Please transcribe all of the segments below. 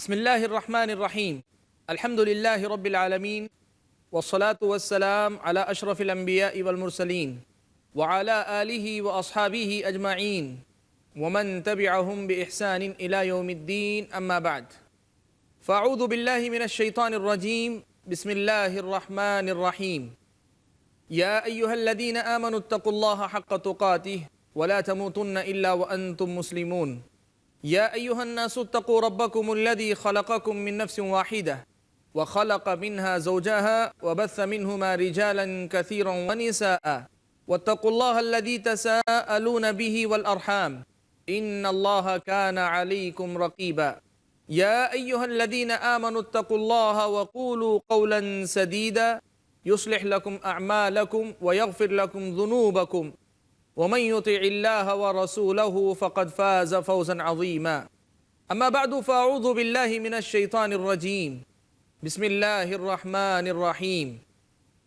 بسم الله الرحمن الرحيم. الحمد لله رب العالمين، والصلاة والسلام على أشرف الأنبياء والمرسلين وعلى آله وأصحابه أجمعين ومن تبعهم بإحسان إلى يوم الدين، أما بعد. فأعوذ بالله من الشيطان الرجيم. بسم الله الرحمن الرحيم. يا أيها الذين آمنوا اتقوا الله حق تقاته ولا تموتن إلا وأنتم مسلمون. يا أيها الناس اتقوا ربكم الذي خلقكم من نفس واحدة وخلق منها زوجها وبث منهما رجالا كثيرا ونساء واتقوا الله الذي تساءلون به والأرحام إن الله كان عليكم رقيبا. يا أيها الذين آمنوا اتقوا الله وقولوا قولا سديدا يصلح لكم أعمالكم ويغفر لكم ذنوبكم ومن يطع الله ورسوله فقد فاز فوزا عظيما. أما بعد، فأعوذ بالله من الشيطان الرجيم. بسم الله الرحمن الرحيم.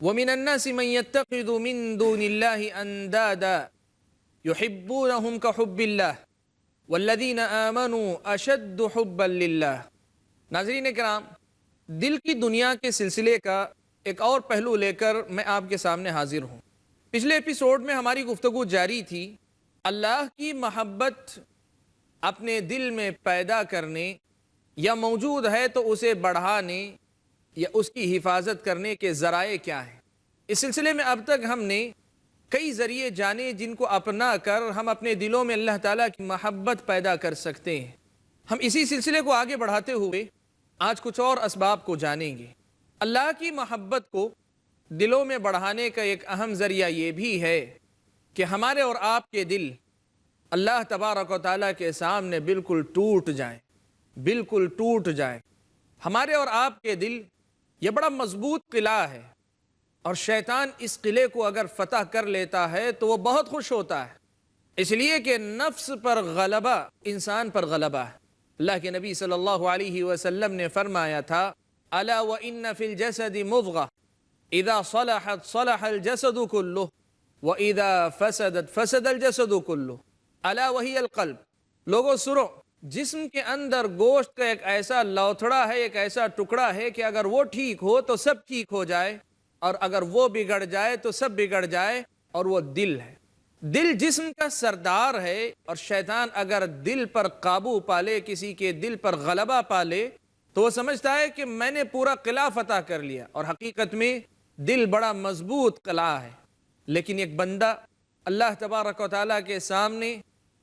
ومن الناس من يتخذ من دون الله أندادا يحبونهم كحب الله والذين آمنوا أشد حبا لله. ناظرین کرام، دل کی دنیا کے سلسلے کا ایک اور پہلو لے کر میں آپ کے سامنے حاضر ہوں. پچھلے ایپیسوڈ میں ہماری گفتگو جاری تھی اللہ کی محبت اپنے دل میں پیدا کرنے یا موجود ہے تو اسے بڑھانے یا اس کی حفاظت کرنے کے ذرائع کیا ہیں. اس سلسلے میں اب تک ہم نے کئی ذریعے جانے جن کو اپنا کر ہم اپنے دلوں میں اللہ تعالیٰ کی محبت پیدا کر سکتے ہیں. ہم اسی سلسلے کو آگے بڑھاتے ہوئے آج کچھ اور اسباب کو جانیں گے. اللہ کی محبت کو دلوں میں بڑھانے کا ایک اہم ذریعہ یہ بھی ہے کہ ہمارے اور آپ کے دل اللہ تبارک و تعالیٰ کے سامنے بالکل ٹوٹ جائیں. ہمارے اور آپ کے دل یہ بڑا مضبوط قلعہ ہے، اور شیطان اس قلعے کو اگر فتح کر لیتا ہے تو وہ بہت خوش ہوتا ہے، اس لیے کہ نفس پر غلبہ انسان پر غلبہ ہے. اللہ کے نبی صلی اللہ علیہ وسلم نے فرمایا تھا، الا وان فی الجسد مضغہ اذا صلحت صلح الجسد كله واذا فسدت فسد الجسد كله الا وهي القلب. لوگوں سنو، جسم کے اندر گوشت کا ایک ایسا لوتھڑا ہے، ایک ایسا ٹکڑا ہے کہ اگر وہ ٹھیک ہو تو سب ٹھیک ہو جائے، اور اگر وہ بگڑ جائے تو سب بگڑ جائے، اور وہ دل ہے. دل جسم کا سردار ہے، اور شیطان اگر دل پر قابو پالے، کسی کے دل پر غلبہ پالے، تو وہ سمجھتا ہے کہ میں نے پورا قلعہ فتح کر لیا، اور حقیقت میں دل بڑا مضبوط قلعہ ہے. لیکن ایک بندہ اللہ تبارک و تعالیٰ کے سامنے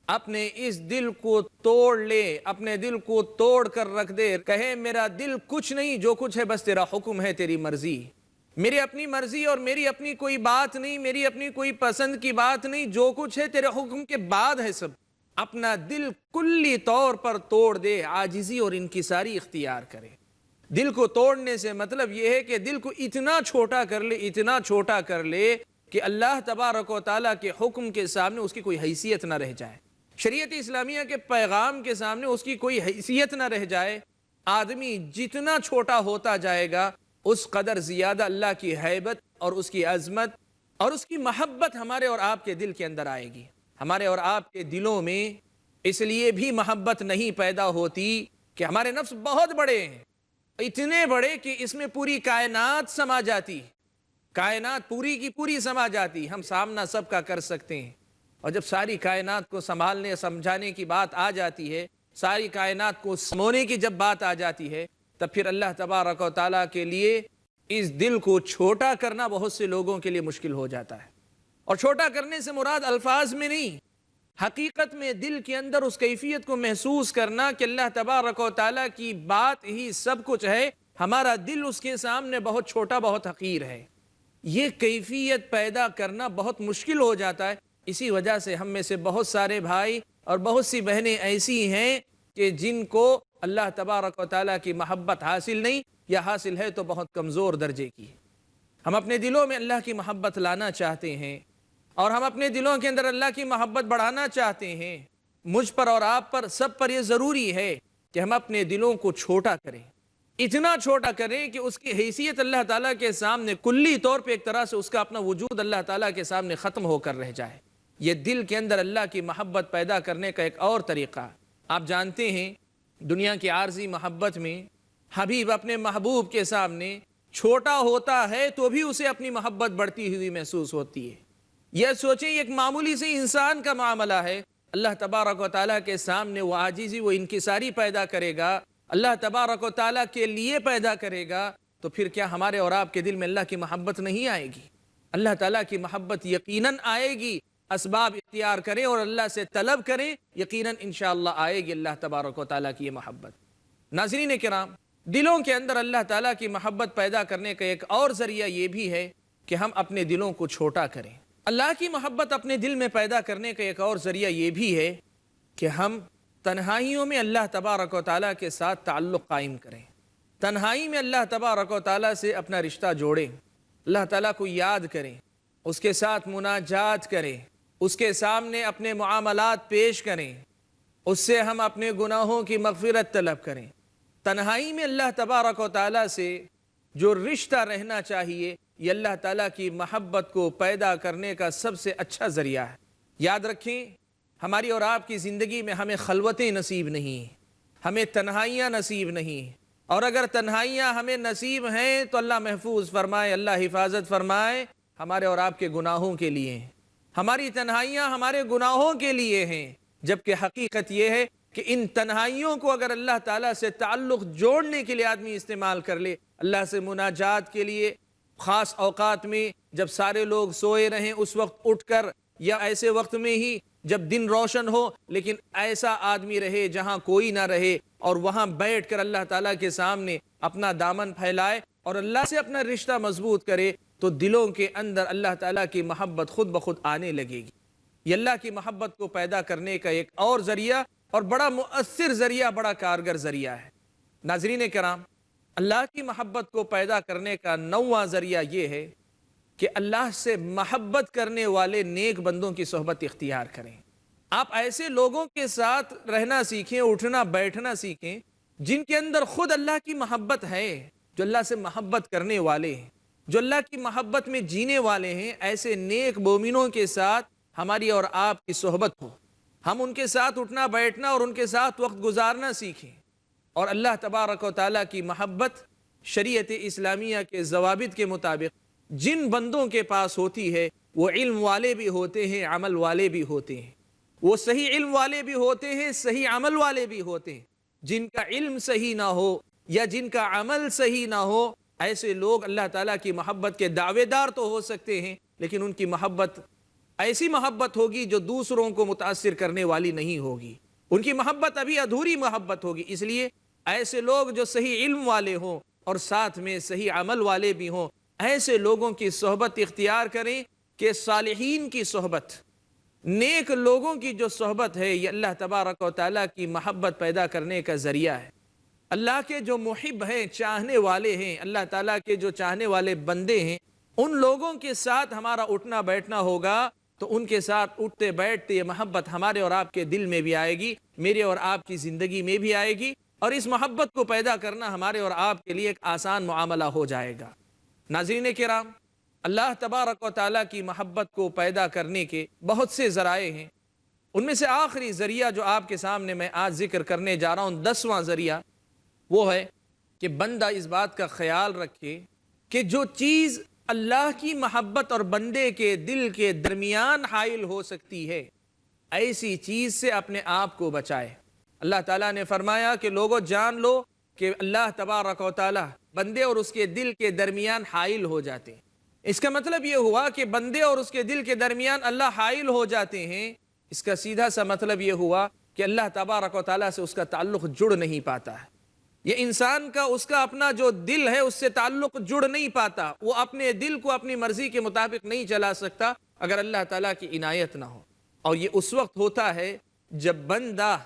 اپنے اس دل کو توڑ لے، اپنے دل کو توڑ کر رکھ دے، کہے میرا دل کچھ نہیں، جو کچھ ہے بس تیرا حکم ہے، تیری مرضی، میری اپنی مرضی اور میری اپنی کوئی بات نہیں، میری اپنی کوئی پسند کی بات نہیں، جو کچھ ہے تیرے حکم کے بعد ہے سب. اپنا دل کلی طور پر توڑ دے، عاجزی اور انکساری اختیار کرے. دل کو توڑنے سے مطلب یہ ہے کہ دل کو اتنا چھوٹا کر لے کہ اللہ تبارک و تعالیٰ کے حکم کے سامنے اس کی کوئی حیثیت نہ رہ جائے، شریعت اسلامیہ کے پیغام کے سامنے اس کی کوئی حیثیت نہ رہ جائے. آدمی جتنا چھوٹا ہوتا جائے گا اس قدر زیادہ اللہ کی ہیبت اور اس کی عظمت اور اس کی محبت ہمارے اور آپ کے دل کے اندر آئے گی. ہمارے اور آپ کے دلوں میں اس لیے بھی محبت نہیں پیدا ہوتی کہ ہمارے نفس بہت بڑے ہیں، اتنے بڑے کہ اس میں پوری کائنات سما جاتی، کائنات پوری کی پوری سما جاتی، ہم سامنا سب کا کر سکتے ہیں. اور جب ساری کائنات کو سنبھالنے سمجھانے کی بات آ جاتی ہے، ساری کائنات کو سمونے کی جب بات آ جاتی ہے، تب پھر اللہ تبارک و تعالیٰ کے لیے اس دل کو چھوٹا کرنا بہت سے لوگوں کے لیے مشکل ہو جاتا ہے. اور چھوٹا کرنے سے مراد الفاظ میں نہیں، حقیقت میں دل کے اندر اس کیفیت کو محسوس کرنا کہ اللہ تبارک و تعالیٰ کی بات ہی سب کچھ ہے، ہمارا دل اس کے سامنے بہت چھوٹا، بہت حقیر ہے. یہ کیفیت پیدا کرنا بہت مشکل ہو جاتا ہے. اسی وجہ سے ہم میں سے بہت سارے بھائی اور بہت سی بہنیں ایسی ہیں کہ جن کو اللہ تبارک و تعالیٰ کی محبت حاصل نہیں، یا حاصل ہے تو بہت کمزور درجے کی. ہم اپنے دلوں میں اللہ کی محبت لانا چاہتے ہیں، اور ہم اپنے دلوں کے اندر اللہ کی محبت بڑھانا چاہتے ہیں. مجھ پر اور آپ پر، سب پر یہ ضروری ہے کہ ہم اپنے دلوں کو چھوٹا کریں، اتنا چھوٹا کریں کہ اس کی حیثیت اللہ تعالیٰ کے سامنے کلی طور پہ ایک طرح سے اس کا اپنا وجود اللہ تعالیٰ کے سامنے ختم ہو کر رہ جائے. یہ دل کے اندر اللہ کی محبت پیدا کرنے کا ایک اور طریقہ. آپ جانتے ہیں دنیا کی عارضی محبت میں حبیب اپنے محبوب کے سامنے چھوٹا ہوتا ہے تو بھی اسے اپنی محبت بڑھتی ہوئی محسوس ہوتی ہے۔ یہ سوچیں ایک معمولی سے انسان کا معاملہ ہے، اللہ تبارک و تعالیٰ کے سامنے وہ عاجزی، وہ انکساری پیدا کرے گا، اللہ تبارک و تعالیٰ کے لیے پیدا کرے گا، تو پھر کیا ہمارے اور آپ کے دل میں اللہ کی محبت نہیں آئے گی؟ اللہ تعالیٰ کی محبت یقیناً آئے گی۔ اسباب اختیار کریں اور اللہ سے طلب کریں، یقیناً انشاءاللہ آئے گی اللہ تبارک و تعالیٰ کی یہ محبت۔ ناظرین کرام، دلوں کے اندر اللہ تعالیٰ کی محبت پیدا کرنے کا ایک اور ذریعہ یہ بھی ہے کہ ہم اپنے دلوں کو چھوٹا کریں۔ اللہ کی محبت اپنے دل میں پیدا کرنے کا ایک اور ذریعہ یہ بھی ہے کہ ہم تنہائیوں میں اللہ تبارک و تعالیٰ کے ساتھ تعلق قائم کریں، تنہائی میں اللہ تبارک و تعالیٰ سے اپنا رشتہ جوڑیں، اللہ تعالیٰ کو یاد کریں، اس کے ساتھ مناجات کریں، اس کے سامنے اپنے معاملات پیش کریں، اس سے ہم اپنے گناہوں کی مغفرت طلب کریں۔ تنہائی میں اللہ تبارک و تعالیٰ سے جو رشتہ رہنا چاہیے، یہ اللہ تعالیٰ کی محبت کو پیدا کرنے کا سب سے اچھا ذریعہ ہے۔ یاد رکھیں، ہماری اور آپ کی زندگی میں ہمیں خلوتیں نصیب نہیں، ہمیں تنہائیاں نصیب نہیں، اور اگر تنہائیاں ہمیں نصیب ہیں تو اللہ محفوظ فرمائے، اللہ حفاظت فرمائے ہمارے اور آپ کے گناہوں کے لیے۔ ہماری تنہائیاں ہمارے گناہوں کے لیے ہیں، جبکہ حقیقت یہ ہے کہ ان تنہائیوں کو اگر اللہ تعالیٰ سے تعلق جوڑنے کے لیے آدمی استعمال کر لے، اللہ سے مناجات کے لیے خاص اوقات میں جب سارے لوگ سوئے رہیں اس وقت اٹھ کر، یا ایسے وقت میں ہی جب دن روشن ہو لیکن ایسا آدمی رہے جہاں کوئی نہ رہے، اور وہاں بیٹھ کر اللہ تعالیٰ کے سامنے اپنا دامن پھیلائے اور اللہ سے اپنا رشتہ مضبوط کرے، تو دلوں کے اندر اللہ تعالیٰ کی محبت خود بخود آنے لگے گی۔ یہ اللہ کی محبت کو پیدا کرنے کا ایک اور ذریعہ اور بڑا مؤثر ذریعہ، بڑا کارگر ذریعہ ہے۔ ناظرین کرام، اللہ کی محبت کو پیدا کرنے کا نواں ذریعہ یہ ہے کہ اللہ سے محبت کرنے والے نیک بندوں کی صحبت اختیار کریں۔ آپ ایسے لوگوں کے ساتھ رہنا سیکھیں، اٹھنا بیٹھنا سیکھیں جن کے اندر خود اللہ کی محبت ہے، جو اللہ سے محبت کرنے والے ہیں، جو اللہ کی محبت میں جینے والے ہیں۔ ایسے نیک مومنوں کے ساتھ ہماری اور آپ کی صحبت ہو، ہم ان کے ساتھ اٹھنا بیٹھنا اور ان کے ساتھ وقت گزارنا سیکھیں، اور اللہ تبارک و تعالیٰ کی محبت شریعت اسلامیہ کے ضوابط کے مطابق جن بندوں کے پاس ہوتی ہے وہ علم والے بھی ہوتے ہیں، عمل والے بھی ہوتے ہیں، وہ صحیح علم والے بھی ہوتے ہیں، صحیح عمل والے بھی ہوتے ہیں۔ جن کا علم صحیح نہ ہو یا جن کا عمل صحیح نہ ہو، ایسے لوگ اللہ تعالیٰ کی محبت کے دعوے دار تو ہو سکتے ہیں، لیکن ان کی محبت ایسی محبت ہوگی جو دوسروں کو متاثر کرنے والی نہیں ہوگی، ان کی محبت ابھی ادھوری محبت ہوگی۔ اس لیے ایسے لوگ جو صحیح علم والے ہوں اور ساتھ میں صحیح عمل والے بھی ہوں، ایسے لوگوں کی صحبت اختیار کریں کہ صالحین کی صحبت، نیک لوگوں کی جو صحبت ہے، یہ اللہ تبارک و تعالیٰ کی محبت پیدا کرنے کا ذریعہ ہے۔ اللہ کے جو محب ہیں، چاہنے والے ہیں، اللہ تعالیٰ کے جو چاہنے والے بندے ہیں، ان لوگوں کے ساتھ ہمارا اٹھنا بیٹھنا ہوگا تو ان کے ساتھ اٹھتے بیٹھتے یہ محبت ہمارے اور آپ کے دل میں بھی آئے گی، میرے اور آپ کی زندگی میں بھی آئے گی، اور اس محبت کو پیدا کرنا ہمارے اور آپ کے لیے ایک آسان معاملہ ہو جائے گا۔ ناظرین کرام، اللہ تبارک و تعالیٰ کی محبت کو پیدا کرنے کے بہت سے ذرائع ہیں، ان میں سے آخری ذریعہ جو آپ کے سامنے میں آج ذکر کرنے جا رہا ہوں، 10واں ذریعہ، وہ ہے کہ بندہ اس بات کا خیال رکھے کہ جو چیز اللہ کی محبت اور بندے کے دل کے درمیان حائل ہو سکتی ہے، ایسی چیز سے اپنے آپ کو بچائے۔ اللہ تعالیٰ نے فرمایا کہ لوگوں جان لو کہ اللہ تبارک و تعالیٰ بندے اور اس کے دل کے درمیان حائل ہو جاتے ہیں۔ اس کا مطلب یہ ہوا کہ بندے اور اس کے دل کے درمیان اللہ حائل ہو جاتے ہیں۔ اس کا سیدھا سا مطلب یہ ہوا کہ اللہ تبارک و تعالیٰ سے اس کا تعلق جڑ نہیں پاتا ہے۔ یہ انسان کا، اس کا اپنا جو دل ہے اس سے تعلق جڑ نہیں پاتا، وہ اپنے دل کو اپنی مرضی کے مطابق نہیں چلا سکتا اگر اللہ تعالیٰ کی عنایت نہ ہو۔ اور یہ اس وقت ہوتا ہے جب بندہ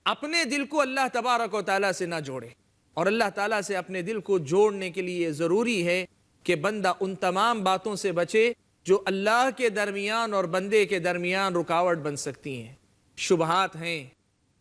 اپنے دل کو اللہ تبارک و تعالیٰ سے نہ جوڑے، اور اللہ تعالیٰ سے اپنے دل کو جوڑنے کے لیے ضروری ہے کہ بندہ ان تمام باتوں سے بچے جو اللہ کے درمیان اور بندے کے درمیان رکاوٹ بن سکتی ہیں۔ شبہات ہیں،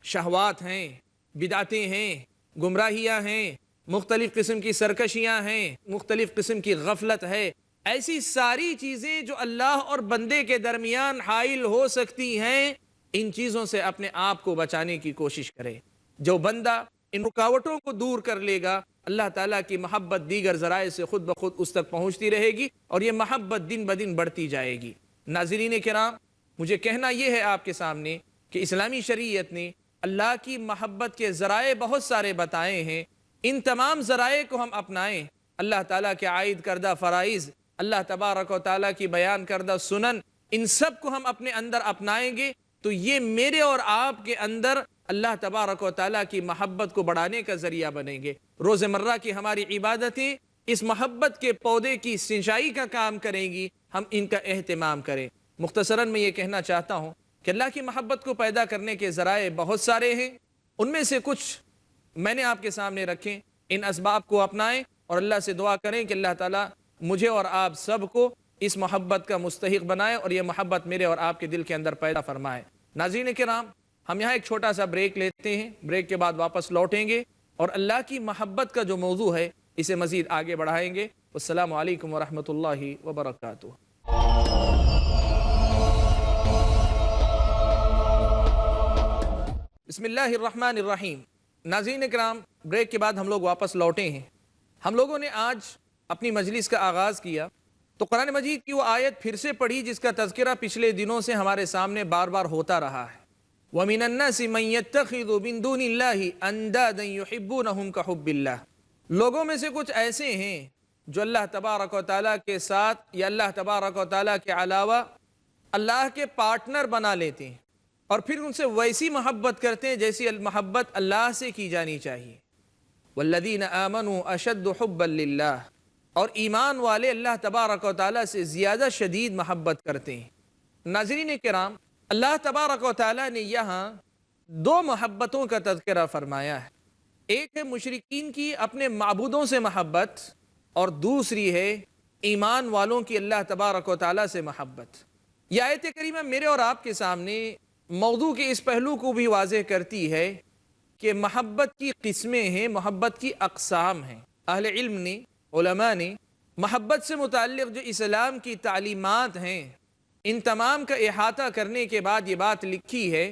شہوات ہیں، بدعتیں ہیں، گمراہیاں ہیں، مختلف قسم کی سرکشیاں ہیں، مختلف قسم کی غفلت ہے۔ ایسی ساری چیزیں جو اللہ اور بندے کے درمیان حائل ہو سکتی ہیں، ان چیزوں سے اپنے آپ کو بچانے کی کوشش کرے۔ جو بندہ ان رکاوٹوں کو دور کر لے گا، اللہ تعالیٰ کی محبت دیگر ذرائع سے خود بخود اس تک پہنچتی رہے گی اور یہ محبت دن بدن بڑھتی جائے گی۔ ناظرین کرام، مجھے کہنا یہ ہے آپ کے سامنے کہ اسلامی شریعت نے اللہ کی محبت کے ذرائع بہت سارے بتائے ہیں۔ ان تمام ذرائع کو ہم اپنائیں، اللہ تعالیٰ کے عائد کردہ فرائض، اللہ تبارک و تعالیٰ کی بیان کردہ سنن، ان سب کو ہم اپنے اندر اپنائیں گے تو یہ میرے اور آپ کے اندر اللہ تبارک و تعالیٰ کی محبت کو بڑھانے کا ذریعہ بنیں گے۔ روز مرہ کی ہماری عبادتیں اس محبت کے پودے کی سنچائی کا کام کریں گی، ہم ان کا اہتمام کریں۔ مختصراً میں یہ کہنا چاہتا ہوں کہ اللہ کی محبت کو پیدا کرنے کے ذرائع بہت سارے ہیں، ان میں سے کچھ میں نے آپ کے سامنے رکھیں۔ ان اسباب کو اپنائیں اور اللہ سے دعا کریں کہ اللہ تعالیٰ مجھے اور آپ سب کو اس محبت کا مستحق بنائے اور یہ محبت میرے اور آپ کے دل کے اندر پیدا فرمائے۔ ناظرین کرام، ہم یہاں ایک چھوٹا سا بریک لیتے ہیں، بریک کے بعد واپس لوٹیں گے اور اللہ کی محبت کا جو موضوع ہے اسے مزید آگے بڑھائیں گے۔ السلام علیکم ورحمۃ اللہ وبرکاتہ۔ بسم اللہ الرحمن الرحیم۔ ناظرین کرام، بریک کے بعد ہم لوگ واپس لوٹے ہیں۔ ہم لوگوں نے آج اپنی مجلس کا آغاز کیا تو قرآن مجید کی وہ آیت پھر سے پڑھی جس کا تذکرہ پچھلے دنوں سے ہمارے سامنے بار بار ہوتا رہا ہے۔ وَمِنَ النَّاسِ مَن يَتَّخِذُ مِن دُونِ اللَّهِ أَندَادًا يُحِبُّونَهُمْ كَحُبِّ اللَّهِ۔ لوگوں میں سے کچھ ایسے ہیں جو اللہ تبارک و تعالیٰ کے ساتھ یا اللہ تبارک و تعالیٰ کے علاوہ اللہ کے پارٹنر بنا لیتے ہیں اور پھر ان سے ویسی محبت کرتے ہیں جیسی محبت اللہ سے کی جانی چاہیے۔ وَالَّذِينَ آمَنُوا أَشَدُّ حُبًّا لِلَّهِ، اور ایمان والے اللہ تبارک و تعالیٰ سے زیادہ شدید محبت کرتے ہیں۔ ناظرین کرام، اللہ تبارک و تعالیٰ نے یہاں دو محبتوں کا تذکرہ فرمایا ہے۔ ایک ہے مشرکین کی اپنے معبودوں سے محبت اور دوسری ہے ایمان والوں کی اللہ تبارک و تعالیٰ سے محبت۔ یہ آیت کریمہ میرے اور آپ کے سامنے موضوع کے اس پہلو کو بھی واضح کرتی ہے کہ محبت کی قسمیں ہیں، محبت کی اقسام ہیں۔ اہل علم نے، علماء نے محبت سے متعلق جو اسلام کی تعلیمات ہیں ان تمام کا احاطہ کرنے کے بعد یہ بات لکھی ہے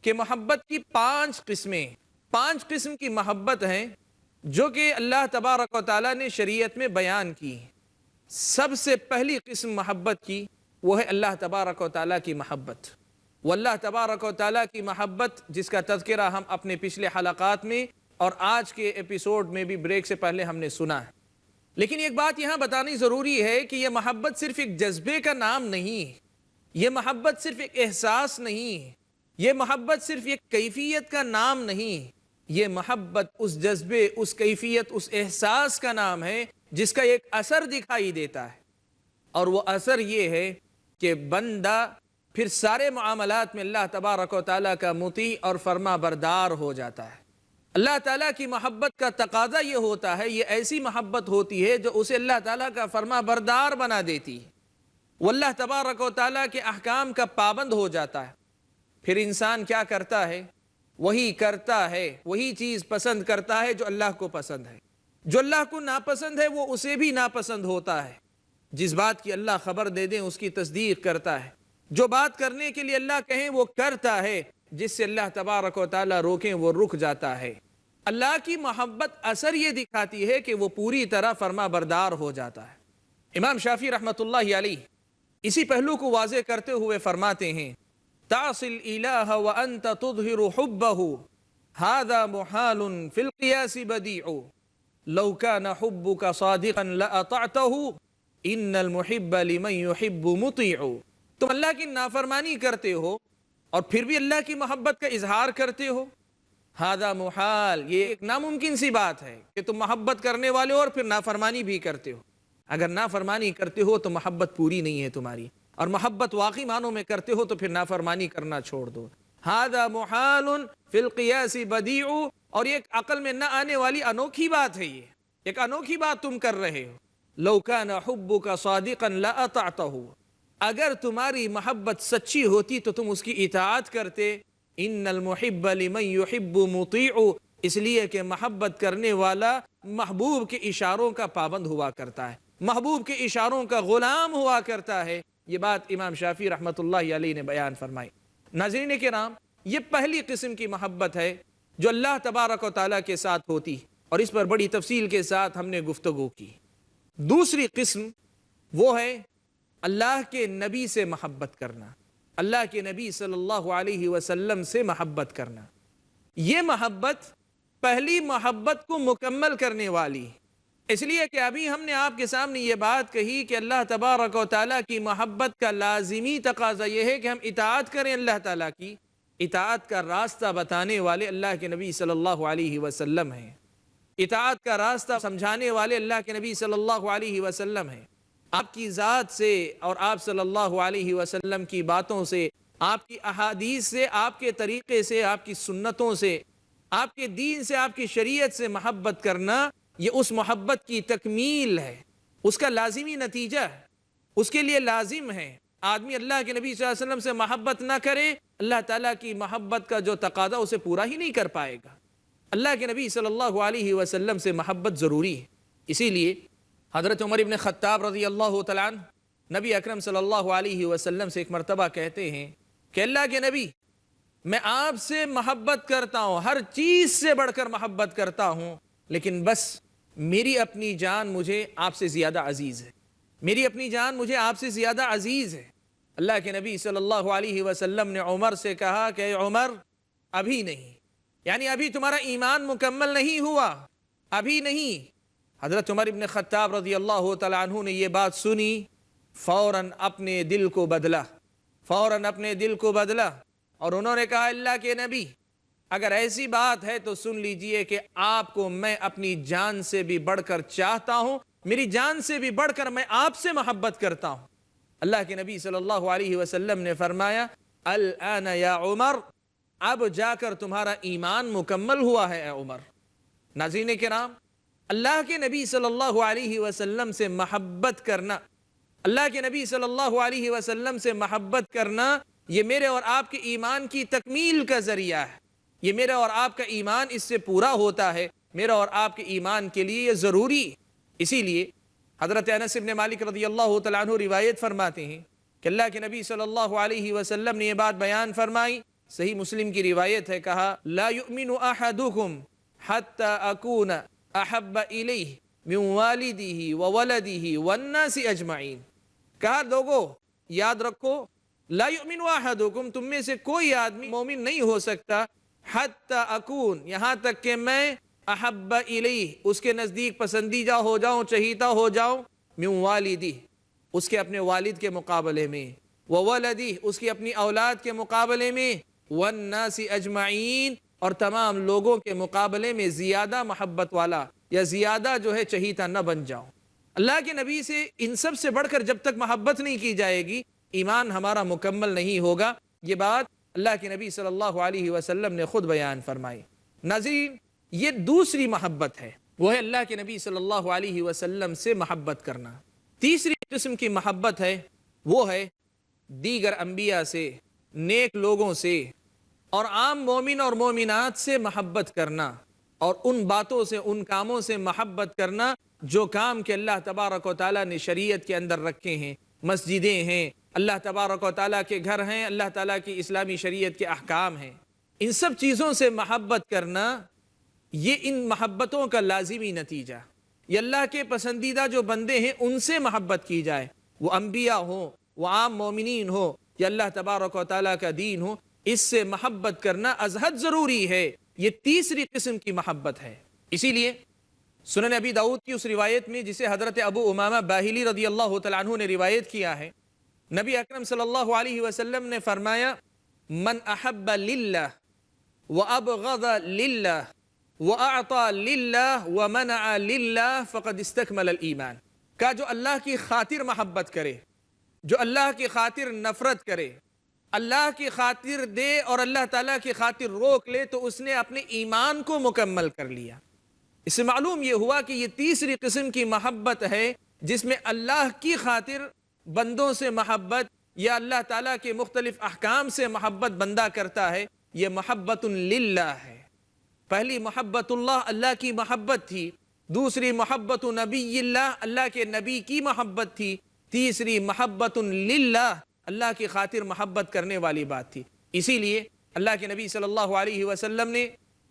کہ محبت کی 5 قسمیں، 5 قسم کی محبت ہیں جو کہ اللہ تبارک و تعالیٰ نے شریعت میں بیان کی۔ سب سے پہلی قسم محبت کی وہ ہے اللہ تبارک و تعالیٰ کی محبت۔ واللہ تبارک و تعالیٰ کی محبت جس کا تذکرہ ہم اپنے پچھلے حلقات میں اور آج کے ایپیسوڈ میں بھی بریک سے پہلے ہم نے سنا ہے۔ لیکن ایک بات یہاں بتانی ضروری ہے کہ یہ محبت صرف ایک جذبے کا نام نہیں ہے، یہ محبت صرف ایک احساس نہیں ہے، یہ محبت صرف ایک کیفیت کا نام نہیں، یہ محبت اس جذبے، اس کیفیت، اس احساس کا نام ہے جس کا ایک اثر دکھائی دیتا ہے، اور وہ اثر یہ ہے کہ بندہ پھر سارے معاملات میں اللہ تبارک و تعالیٰ کا مطیع اور فرما بردار ہو جاتا ہے۔ اللہ تعالیٰ کی محبت کا تقاضا یہ ہوتا ہے، یہ ایسی محبت ہوتی ہے جو اسے اللہ تعالیٰ کا فرما بردار بنا دیتی ہے، وہ اللہ تبارک و تعالیٰ کے احکام کا پابند ہو جاتا ہے۔ پھر انسان کیا کرتا ہے؟ وہی کرتا ہے، وہی چیز پسند کرتا ہے جو اللہ کو پسند ہے، جو اللہ کو ناپسند ہے وہ اسے بھی ناپسند ہوتا ہے۔ جس بات کی اللہ خبر دے دیں اس کی تصدیق کرتا ہے، جو بات کرنے کے لیے اللہ کہیں وہ کرتا ہے، جس سے اللہ تبارک و تعالیٰ روکیں وہ رک جاتا ہے۔ اللہ کی محبت اثر یہ دکھاتی ہے کہ وہ پوری طرح فرما بردار ہو جاتا ہے۔ امام شافعی رحمۃ اللہ علیہ اسی پہلو کو واضح کرتے ہوئے فرماتے ہیں، تعصی الالہ وانت تظہر حبہ ھذا محال فی القیاس بدیع لو کان حبک صادقا لاطعتہ ان المحب لمن يحب مطیع۔ تم اللہ کی نافرمانی کرتے ہو اور پھر بھی اللہ کی محبت کا اظہار کرتے ہو، ھذا محال، یہ ایک ناممکن سی بات ہے کہ تم محبت کرنے والے ہو اور پھر نافرمانی بھی کرتے ہو۔ اگر نافرمانی کرتے ہو تو محبت پوری نہیں ہے تمہاری، اور محبت واقعی معنوں میں کرتے ہو تو پھر نافرمانی کرنا چھوڑ دو۔ ھذا محال فی القیاس بدیع، اور یہ ایک عقل میں نہ آنے والی انوکھی بات ہے، یہ ایک انوکھی بات تم کر رہے ہو۔ لو کان حبک صادقا لاطعتہ، اگر تمہاری محبت سچی ہوتی تو تم اس کی اطاعت کرتے۔ ان المحب لمن يحب مطیع، اس لیے کہ محبت کرنے والا محبوب کے اشاروں کا پابند ہوا کرتا ہے، محبوب کے اشاروں کا غلام ہوا کرتا ہے۔ یہ بات امام شافعی رحمۃ اللہ علیہ نے بیان فرمائی۔ ناظرین کرام، یہ پہلی قسم کی محبت ہے جو اللہ تبارک و تعالیٰ کے ساتھ ہوتی، اور اس پر بڑی تفصیل کے ساتھ ہم نے گفتگو کی۔ دوسری قسم وہ ہے اللہ کے نبی سے محبت کرنا، اللہ کے نبی صلی اللہ علیہ وسلم سے محبت کرنا۔ یہ محبت پہلی محبت کو مکمل کرنے والی، اس لیے کہ ابھی ہم نے آپ کے سامنے یہ بات کہی کہ اللہ تبارک و تعالیٰ کی محبت کا لازمی تقاضا یہ ہے کہ ہم اطاعت کریں اللہ تعالیٰ کی۔ اطاعت کا راستہ بتانے والے اللہ کے نبی صلی اللہ علیہ وسلم ہیں، اطاعت کا راستہ سمجھانے والے اللہ کے نبی صلی اللہ علیہ وسلم ہیں۔ آپ کی ذات سے اور آپ صلی اللہ علیہ وسلم کی باتوں سے، آپ کی احادیث سے، آپ کے طریقے سے، آپ کی سنتوں سے، آپ کے دین سے، آپ کی شریعت سے محبت کرنا، یہ اس محبت کی تکمیل ہے، اس کا لازمی نتیجہ ہے، اس کے لیے لازم ہے۔ آدمی اللہ کے نبی صلی اللہ علیہ وسلم سے محبت نہ کرے، اللہ تعالیٰ کی محبت کا جو تقاضا اسے پورا ہی نہیں کر پائے گا۔ اللہ کے نبی صلی اللہ علیہ وسلم سے محبت ضروری ہے۔ اسی لیے حضرت عمر ابن خطاب رضی اللہ تعالیٰ عنہ نبی اکرم صلی اللہ علیہ وسلم سے ایک مرتبہ کہتے ہیں کہ اللہ کے نبی، میں آپ سے محبت کرتا ہوں، ہر چیز سے بڑھ کر محبت کرتا ہوں، لیکن بس میری اپنی جان مجھے آپ سے زیادہ عزیز ہے، میری اپنی جان مجھے آپ سے زیادہ عزیز ہے۔ اللہ کے نبی صلی اللہ علیہ وسلم نے عمر سے کہا کہ اے عمر، ابھی نہیں، یعنی ابھی تمہارا ایمان مکمل نہیں ہوا، ابھی نہیں۔ حضرت عمر ابن خطاب رضی اللہ تعالیٰ عنہ نے یہ بات سنی، فوراً اپنے دل کو بدلا، فوراً اپنے دل کو بدلا، اور انہوں نے کہا اللہ کے نبی، اگر ایسی بات ہے تو سن لیجئے کہ آپ کو میں اپنی جان سے بھی بڑھ کر چاہتا ہوں، میری جان سے بھی بڑھ کر میں آپ سے محبت کرتا ہوں۔ اللہ کے نبی صلی اللہ علیہ وسلم نے فرمایا الآن یا عمر، اب جا کر تمہارا ایمان مکمل ہوا ہے اے عمر۔ ناظرین کرام، اللہ کے نبی صلی اللہ علیہ وسلم سے محبت کرنا، اللہ کے نبی صلی اللہ علیہ وسلم سے محبت کرنا، یہ میرے اور آپ کے ایمان کی تکمیل کا ذریعہ ہے۔ یہ میرا اور آپ کا ایمان اس سے پورا ہوتا ہے، میرا اور آپ کے ایمان کے لیے یہ ضروری۔ اسی لیے حضرت انس بن مالک رضی اللہ تعالیٰ عنہ روایت فرماتے ہیں کہ اللہ کے نبی صلی اللہ علیہ وسلم نے یہ بات بیان فرمائی، صحیح مسلم کی روایت ہے، کہا لا یؤمن احدکم حتی اکون احب الیہ من والدہ وولدہ والناس اجمعین۔ کہا لوگو یاد رکھو، لا یؤمن احدکم، تم میں سے کوئی آدمی مومن نہیں ہو سکتا، حتی اکون، یہاں تک کہ میں احب الیہ، اس کے نزدیک پسندیدہ ہو جاؤں، چہیتا ہو جاؤں، من والدہ، اس کے اپنے والد کے مقابلے میں، وولدہ، اس کی اپنی اولاد کے مقابلے میں، والناس اجمعین، اور تمام لوگوں کے مقابلے میں زیادہ محبت والا یا زیادہ جو ہے چہیتا نہ بن جاؤں۔ اللہ کے نبی سے ان سب سے بڑھ کر جب تک محبت نہیں کی جائے گی، ایمان ہمارا مکمل نہیں ہوگا۔ یہ بات اللہ کے نبی صلی اللہ علیہ وسلم نے خود بیان فرمائی۔ ناظرین، یہ دوسری محبت ہے، وہ ہے اللہ کے نبی صلی اللہ علیہ وسلم سے محبت کرنا۔ تیسری قسم کی محبت ہے، وہ ہے دیگر انبیاء سے، نیک لوگوں سے اور عام مومن اور مومنات سے محبت کرنا، اور ان باتوں سے، ان کاموں سے محبت کرنا جو کام کہ اللہ تبارک و تعالیٰ نے شریعت کے اندر رکھے ہیں، مسجدیں ہیں، اللہ تبارک و تعالیٰ کے گھر ہیں، اللہ تعالیٰ کی اسلامی شریعت کے احکام ہیں، ان سب چیزوں سے محبت کرنا، یہ ان محبتوں کا لازمی نتیجہ۔ یہ اللہ کے پسندیدہ جو بندے ہیں ان سے محبت کی جائے، وہ انبیاء ہوں، وہ عام مومنین ہو، یا اللہ تبارک و تعالیٰ کا دین ہو، اس سے محبت کرنا ازحد ضروری ہے۔ یہ تیسری قسم کی محبت ہے۔ اسی لیے سنن ابی داؤد کی اس روایت میں جسے حضرت ابو امامہ باہلی رضی اللہ تعالیٰ عنہ نے روایت کیا ہے، نبی اکرم صلی اللہ علیہ وسلم نے فرمایا من احب للہ وابغض للہ وَأَعْطَى لِلَّهِ وَمَنَعَ لِلَّهِ فَقَدْ اسْتَكْمَلَ الْإِيمَانِ، کہ جو اللہ کی خاطر محبت کرے، جو اللہ کی خاطر نفرت کرے، اللہ کی خاطر دے اور اللہ تعالیٰ کی خاطر روک لے، تو اس نے اپنے ایمان کو مکمل کر لیا۔ اس سے معلوم یہ ہوا کہ یہ تیسری قسم کی محبت ہے، جس میں اللہ کی خاطر بندوں سے محبت یا اللہ تعالیٰ کے مختلف احکام سے محبت بندہ کرتا ہے، یہ محبت للہ ہے۔ پہلی محبت اللہ کی محبت تھی، دوسری محبت نبی اللہ کے نبی کی محبت تھی، تیسری محبت للہ اللہ کی خاطر محبت کرنے والی بات تھی۔ اسی لیے اللہ کے نبی صلی اللہ علیہ وسلم نے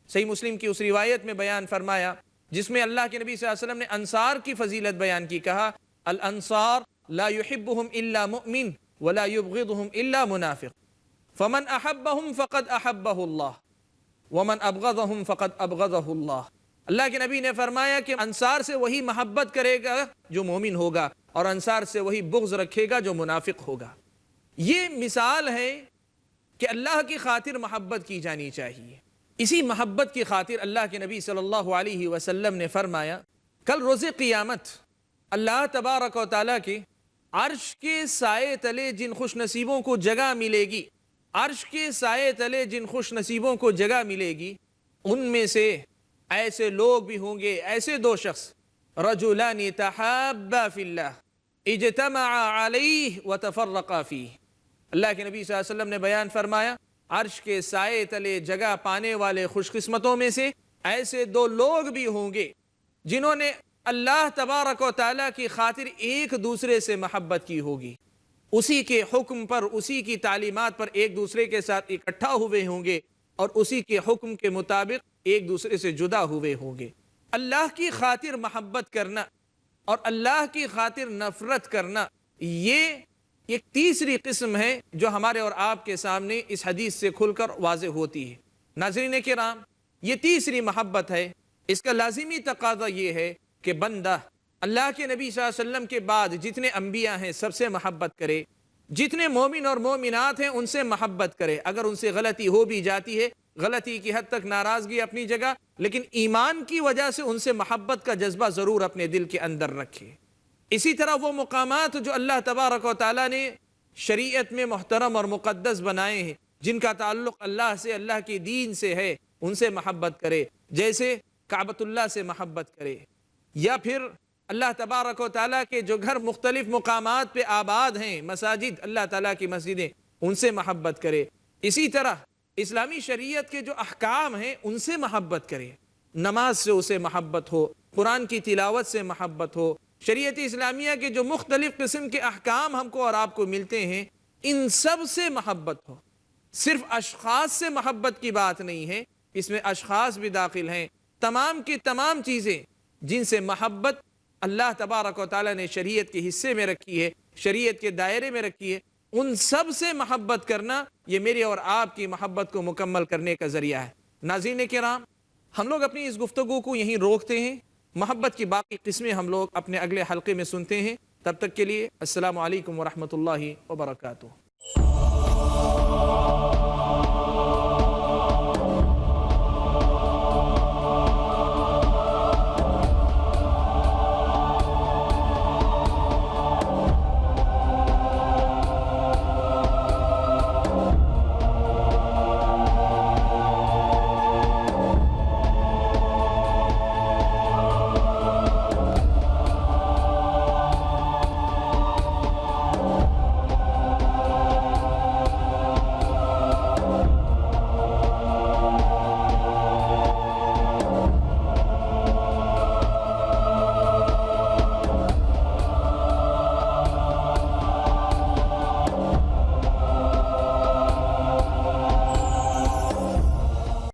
صحیح مسلم کی اس روایت میں بیان فرمایا جس میں اللہ کے نبی صلی اللہ علیہ وسلم نے انصار کی فضیلت بیان کی، کہا الانصار لا يحبهم الا مؤمن ولا يبغضهم الا منافق فمن احبهم فقد احبه اللہ ومن ابغضهم فقد ابغضه اللہ۔ اللہ کے نبی نے فرمایا کہ انصار سے وہی محبت کرے گا جو مومن ہوگا، اور انصار سے وہی بغض رکھے گا جو منافق ہوگا۔ یہ مثال ہے کہ اللہ کی خاطر محبت کی جانی چاہیے۔ اسی محبت کی خاطر اللہ کے نبی صلی اللہ علیہ وسلم نے فرمایا کل روز قیامت اللہ تبارک و تعالیٰ کے عرش کے سائے تلے جن خوش نصیبوں کو جگہ ملے گی، عرش کے سائے تلے جن خوش نصیبوں کو جگہ ملے گی، ان میں سے ایسے لوگ بھی ہوں گے، ایسے دو شخص، رجلان تحابا فی اللہ اجتمعا علیہ وتفرقا فیہ۔ اللہ کے نبی صلی اللہ علیہ وسلم نے بیان فرمایا عرش کے سائے تلے جگہ پانے والے خوش قسمتوں میں سے ایسے دو لوگ بھی ہوں گے جنہوں نے اللہ تبارک و تعالیٰ کی خاطر ایک دوسرے سے محبت کی ہوگی، اسی کے حکم پر، اسی کی تعلیمات پر ایک دوسرے کے ساتھ اکٹھا ہوئے ہوں گے، اور اسی کے حکم کے مطابق ایک دوسرے سے جدا ہوئے ہوں گے۔ اللہ کی خاطر محبت کرنا اور اللہ کی خاطر نفرت کرنا، یہ ایک تیسری قسم ہے جو ہمارے اور آپ کے سامنے اس حدیث سے کھل کر واضح ہوتی ہے۔ ناظرین کرام، یہ تیسری محبت ہے۔ اس کا لازمی تقاضا یہ ہے کہ بندہ اللہ کے نبی صلی اللہ علیہ وسلم کے بعد جتنے انبیاء ہیں سب سے محبت کرے، جتنے مومن اور مومنات ہیں ان سے محبت کرے۔ اگر ان سے غلطی ہو بھی جاتی ہے، غلطی کی حد تک ناراضگی اپنی جگہ، لیکن ایمان کی وجہ سے ان سے محبت کا جذبہ ضرور اپنے دل کے اندر رکھے۔ اسی طرح وہ مقامات جو اللہ تبارک و تعالیٰ نے شریعت میں محترم اور مقدس بنائے ہیں، جن کا تعلق اللہ سے، اللہ کے دین سے ہے، ان سے محبت کرے، جیسے کعبۃ اللہ سے محبت کرے، یا پھر اللہ تبارک و تعالیٰ کے جو گھر مختلف مقامات پہ آباد ہیں، مساجد، اللہ تعالیٰ کی مسجدیں، ان سے محبت کرے۔ اسی طرح اسلامی شریعت کے جو احکام ہیں ان سے محبت کرے، نماز سے اسے محبت ہو، قرآن کی تلاوت سے محبت ہو، شریعت اسلامیہ کے جو مختلف قسم کے احکام ہم کو اور آپ کو ملتے ہیں ان سب سے محبت ہو۔ صرف اشخاص سے محبت کی بات نہیں ہے، اس میں اشخاص بھی داخل ہیں، تمام کی تمام چیزیں جن سے محبت اللہ تبارک و تعالیٰ نے شریعت کے حصے میں رکھی ہے، شریعت کے دائرے میں رکھی ہے، ان سب سے محبت کرنا یہ میری اور آپ کی محبت کو مکمل کرنے کا ذریعہ ہے۔ ناظرین کرام، ہم لوگ اپنی اس گفتگو کو یہیں روکتے ہیں، محبت کی باقی قسمیں ہم لوگ اپنے اگلے حلقے میں سنتے ہیں۔ تب تک کے لیے السلام علیکم ورحمۃ اللہ وبرکاتہ۔